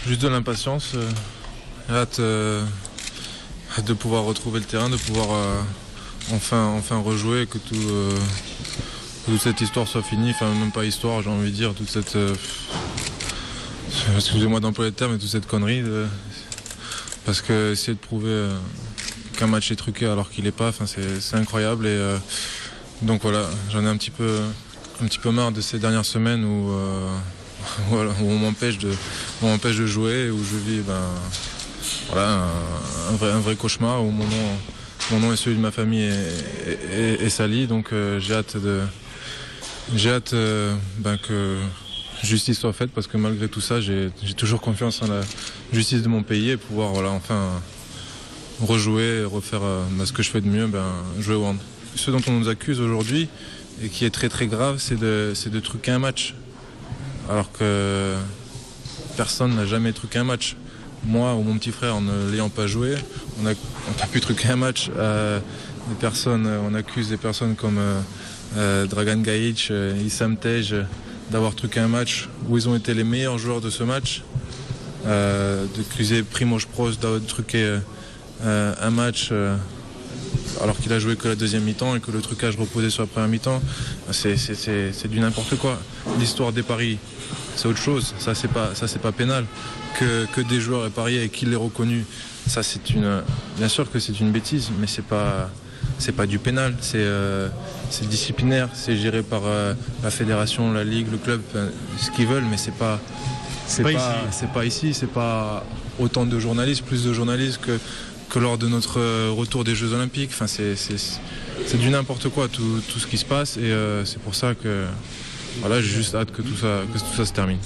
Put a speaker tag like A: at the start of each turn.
A: Juste de l'impatience. Hâte de pouvoir retrouver le terrain, de pouvoir enfin rejouer, que toute cette histoire soit finie. Enfin, même pas histoire, j'ai envie de dire, toute cette... excusez-moi d'employer le terme, mais toute cette connerie. Parce que essayer de prouver qu'un match est truqué alors qu'il n'est pas, c'est incroyable. Et donc voilà, j'en ai un petit peu marre de ces dernières semaines où on m'empêche de jouer, où je vis un vrai cauchemar, où mon nom et celui de ma famille est sali. Donc j'ai hâte que justice soit faite, parce que malgré tout ça, j'ai toujours confiance en la justice de mon pays et pouvoir enfin rejouer et refaire ce que je fais de mieux, jouer au hand. Ce dont on nous accuse aujourd'hui, et qui est très très grave, c'est de truquer un match. Alors que personne n'a jamais truqué un match. Moi ou mon petit frère, en ne l'ayant pas joué, on a pu truquer un match. On accuse des personnes comme Dragan Gajic, Issam Tej d'avoir truqué un match où ils ont été les meilleurs joueurs de ce match. D'accuser Primož Proš d'avoir truqué un match alors qu'il a joué que la deuxième mi-temps et que le trucage reposait sur la première mi-temps. C'est du n'importe quoi. L'histoire des paris, c'est autre chose. Ça c'est pas pénal. Que des joueurs aient parié et qu'il l'ait reconnu, ça bien sûr que c'est une bêtise, mais c'est pas du pénal. C'est disciplinaire, c'est géré par la fédération, la ligue, le club, ce qu'ils veulent, mais c'est pas ici, c'est pas autant de journalistes, plus de journalistes que lors de notre retour des Jeux Olympiques. Enfin, c'est du n'importe quoi tout ce qui se passe, et c'est pour ça que j'ai juste hâte que tout ça se termine.